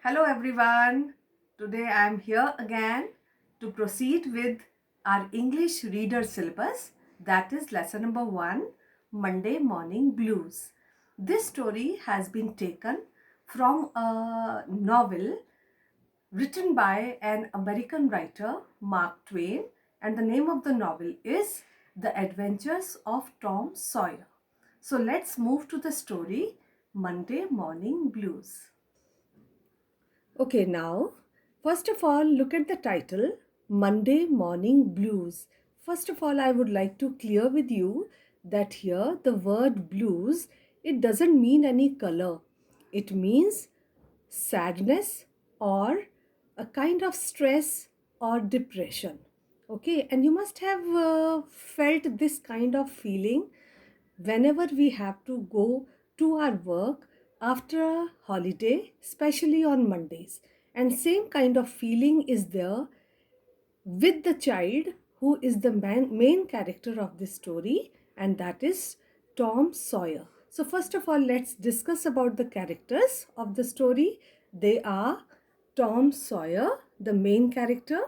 Hello everyone. Today I am here again to proceed with our English reader syllabus, that is lesson number 1, Monday Morning Blues. This story has been taken from a novel written by an American writer, Mark Twain, and the name of the novel is The Adventures of Tom Sawyer. So let's move to the story, Monday Morning Blues. Okay, now, first of all, look at the title, Monday Morning Blues. First of all, I would like to clear with you that here the word blues, it doesn't mean any color. It means sadness or a kind of stress or depression. Okay, and you must have felt this kind of feeling whenever we have to go to our work after a holiday, especially on Mondays. And same kind of feeling is there with the child who is the main character of this story, and that is Tom Sawyer. So first of all, let's discuss about the characters of the story. They are Tom Sawyer, the main character,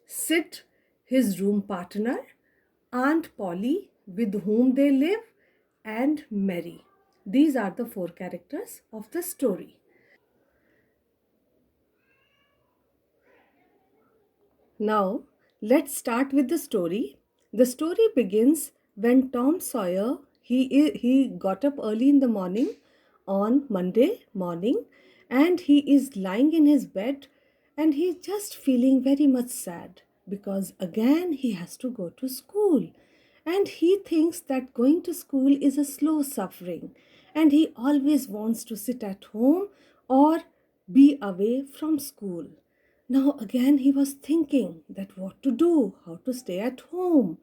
Sid, his room partner, Aunt Polly, with whom they live, and Mary. These are the four characters of the story. Now, let's start with the story. The story begins when Tom Sawyer he got up early in the morning on Monday morning, and he is lying in his bed, and he's just feeling very much sad because again he has to go to school, and he thinks that going to school is a slow suffering, and he always wants to sit at home or be away from school. Now again he was thinking that what to do, how to stay at home,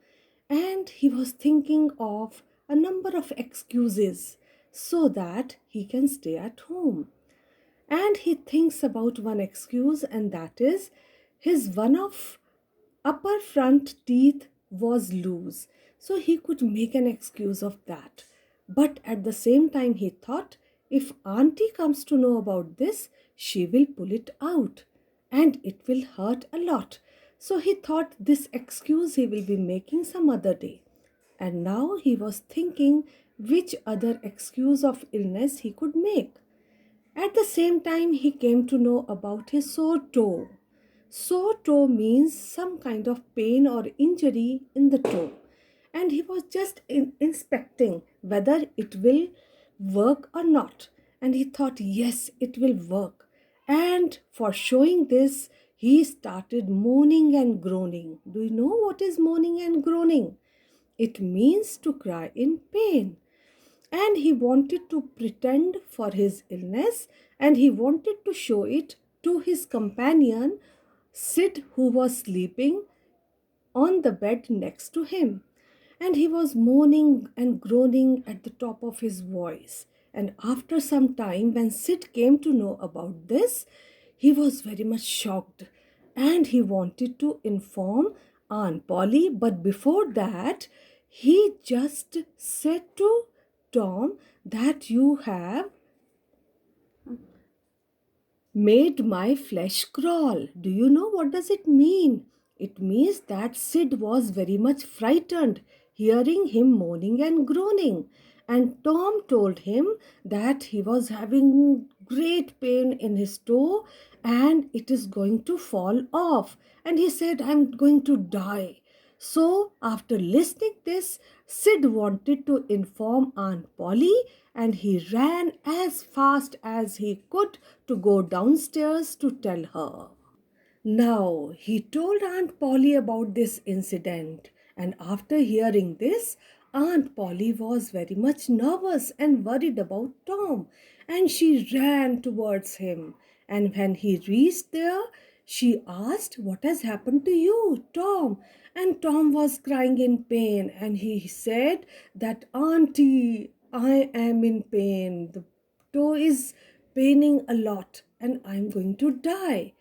and he was thinking of a number of excuses so that he can stay at home. And he thinks about one excuse, and that is his one of upper front teeth was loose, so he could make an excuse of that. But at the same time, he thought if Auntie comes to know about this, she will pull it out and it will hurt a lot. So he thought this excuse he will be making some other day. And now he was thinking which other excuse of illness he could make. At the same time, he came to know about his sore toe. Sore toe means some kind of pain or injury in the toe. And he was just inspecting whether it will work or not. And he thought, yes, it will work. And for showing this, he started moaning and groaning. Do you know what is moaning and groaning? It means to cry in pain, and he wanted to pretend for his illness, and he wanted to show it to his companion Sid, who was sleeping on the bed next to him. And he was moaning and groaning at the top of his voice. And after some time, when Sid came to know about this, he was very much shocked, and he wanted to inform Aunt Polly. But before that, he just said to Tom that you have made my flesh crawl. Do you know what does it mean? It means that Sid was very much frightened hearing him moaning and groaning. And Tom told him that he was having great pain in his toe and it is going to fall off. And he said, I'm going to die. So, after listening this, Sid wanted to inform Aunt Polly, and he ran as fast as he could to go downstairs to tell her. Now, he told Aunt Polly about this incident, and after hearing this, Aunt Polly was very much nervous and worried about Tom, and she ran towards him. And when he reached there, she asked, what has happened to you, Tom? And Tom was crying in pain, and he said that, Auntie, I am in pain. The toe is paining a lot, and I'm going to die.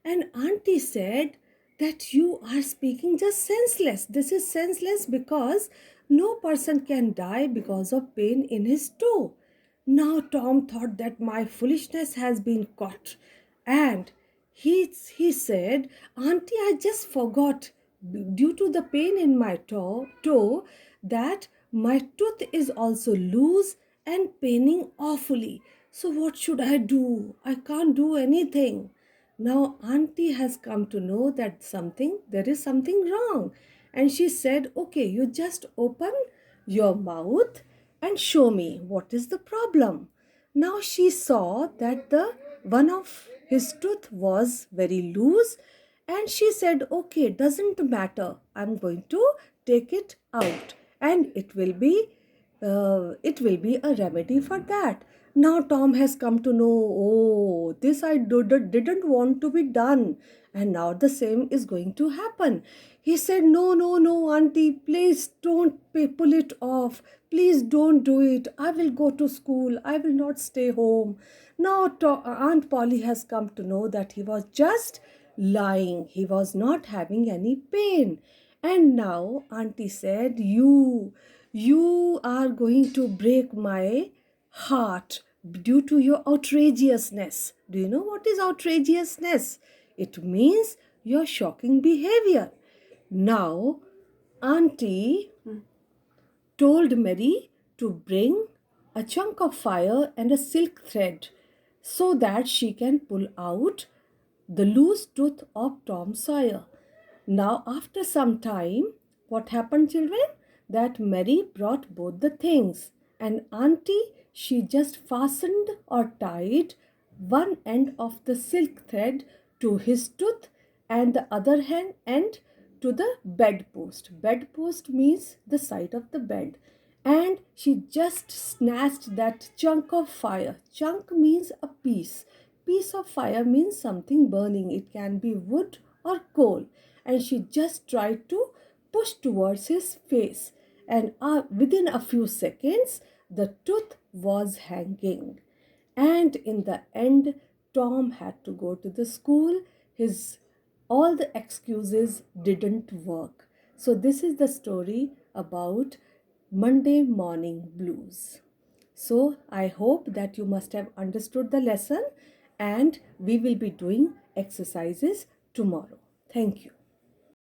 And Auntie said that you are speaking just senseless. This is senseless because no person can die because of pain in his toe. Now Tom thought that my foolishness has been caught. And he said, Auntie, I just forgot, due to the pain in my toe, that my tooth is also loose and paining awfully. So what should I do? I can't do anything. Now Auntie has come to know that there is something wrong. And she said, okay, you just open your mouth and show me what is the problem. Now she saw that the one of his tooth was very loose, and she said, okay, doesn't matter, I'm going to take it out, and it will be a remedy for that. Now Tom has come to know, oh, this I didn't want to be done, and now the same is going to happen. He said, no, no, no, Auntie, please don't pull it off. Please don't do it. I will go to school. I will not stay home. Now Aunt Polly has come to know that he was just lying. He was not having any pain. And now Auntie said, you are going to break my heart due to your outrageousness. Do you know what is outrageousness? It means your shocking behavior. Now, Auntie told Mary to bring a chunk of fire and a silk thread so that she can pull out the loose tooth of Tom Sawyer. Now, after some time, what happened, children? That Mary brought both the things, and Auntie, she just fastened or tied one end of the silk thread to his tooth and the other hand end to the bedpost. Bedpost means the side of the bed. And she just snatched that chunk of fire. Chunk means a piece. Piece of fire means something burning. It can be wood or coal. And she just tried to push towards his face. And within a few seconds, the tooth was hanging. And in the end, Tom had to go to the school. His all the excuses didn't work. So this is the story about Monday morning blues. So I hope that you must have understood the lesson, and we will be doing exercises tomorrow. Thank you.